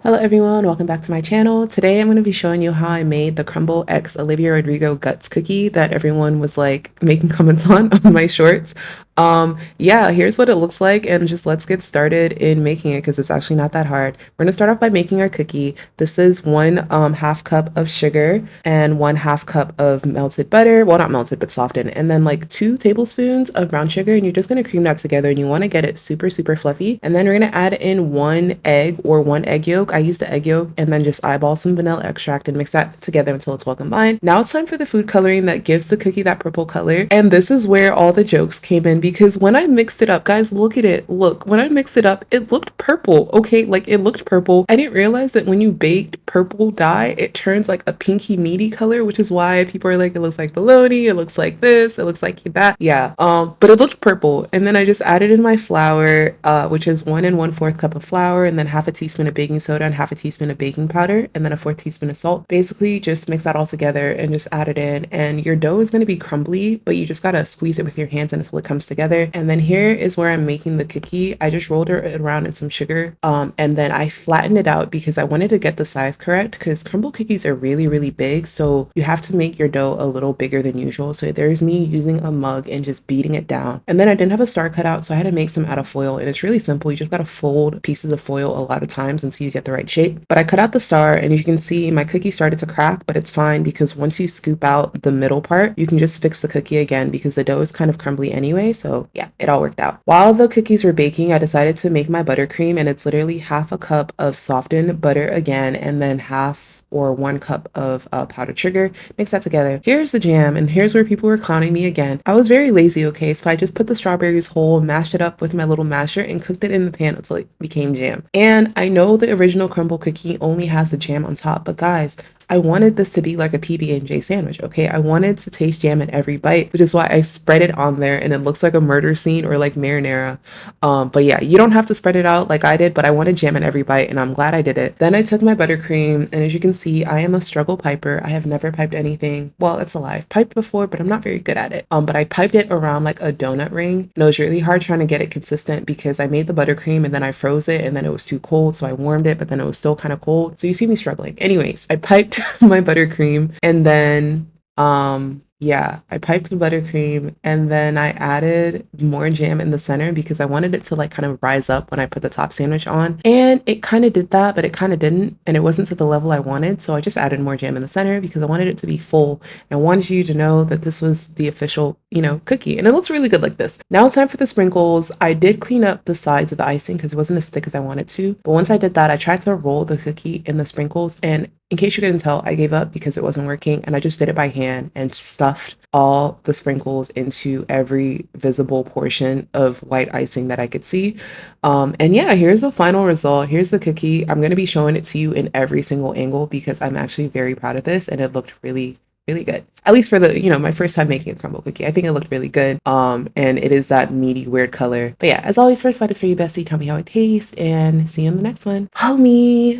Hello everyone, welcome back to my channel. Today I'm going to be showing you how I made the Crumbl x Olivia Rodrigo Guts cookie that everyone was like making comments on my shorts. Yeah, here's what it looks like, and just let's get started in making it because it's actually not that hard. We're gonna start off by making our cookie. This is one half cup of sugar and 1/2 cup of melted butter. Well, not melted, but softened. And then like 2 tablespoons of brown sugar, and you're just gonna cream that together, and you want to get it super fluffy. And then we're gonna add in 1 egg or 1 egg yolk. I use the egg yolk and then just eyeball some vanilla extract and mix that together until it's well combined. Now it's time for the food coloring that gives the cookie that purple color. And this is where all the jokes came in because when I mixed it up, guys, look at it. Look, when I mixed it up, it looked purple. Okay, like it looked purple. I didn't realize that when you baked purple dye, it turns like a pinky meaty color, which is why people are like, it looks like bologna, it looks like this, it looks like that. Yeah, but it looked purple. And then I just added in my flour, which is 1 1/4 cup of flour, and then 1/2 teaspoon of baking soda and 1/2 teaspoon of baking powder, and then a 1/4 teaspoon of salt. Basically, just mix that all together and just add it in. And your dough is going to be crumbly, but you just got to squeeze it with your hands until it comes together. And then here is where I'm making the cookie. I just rolled it around in some sugar, and then I flattened it out because I wanted to get the size correct because Crumbl cookies are really big. So you have to make your dough a little bigger than usual. So there's me using a mug and just beating it down. And then I didn't have a star cut out, so I had to make some out of foil. And it's really simple. You just got to fold pieces of foil a lot of times until you get the right shape. But I cut out the star, and as you can see, my cookie started to crack, but it's fine because once you scoop out the middle part, you can just fix the cookie again because the dough is kind of crumbly anyway. So yeah, it all worked out. While the cookies were baking, I decided to make my buttercream, and it's literally 1/2 cup of softened butter again, and then 1/2 or 1 cup of powdered sugar. Mix that together. Here's the jam, and here's where people were clowning me again. I was very lazy, okay? So I just put the strawberries whole, mashed it up with my little masher, and cooked it in the pan until it became jam. And I know the original Crumbl cookie only has the jam on top, but guys, I wanted this to be like a PB&J sandwich, okay? I wanted to taste jam in every bite, which is why I spread it on there, and it looks like a murder scene or like marinara. But yeah, you don't have to spread it out like I did, but I wanted jam in every bite, and I'm glad I did it. Then I took my buttercream, and as you can see, I am a struggle piper. I have never piped anything. Well, that's a lie. I've piped before, but I'm not very good at it. But I piped it around like a donut ring, and it was really hard trying to get it consistent because I made the buttercream and then I froze it, and then it was too cold, so I warmed it, but then it was still kind of cold. So you see me struggling. Anyways, I piped my buttercream, and then yeah, I piped the buttercream, and then I added more jam in the center because I wanted it to like kind of rise up when I put the top sandwich on. And it kind of did that, but it kind of didn't. And it wasn't to the level I wanted. So I just added more jam in the center because I wanted it to be full. And I wanted you to know that this was the official, cookie. And it looks really good like this. Now it's time for the sprinkles. I did clean up the sides of the icing because it wasn't as thick as I wanted to. But once I did that, I tried to roll the cookie in the sprinkles. And in case you couldn't tell, I gave up because it wasn't working, and I just did it by hand and stuffed all the sprinkles into every visible portion of white icing that I could see. And yeah, here's the final result. Here's the cookie. I'm going to be showing it to you in every single angle because I'm actually very proud of this, and it looked really good. At least for the, my first time making a Crumbl cookie. I think it looked really good. And it is that meaty, weird color. But yeah, as always, first bite is for you, bestie. Tell me how it tastes, and see you in the next one. Follow me.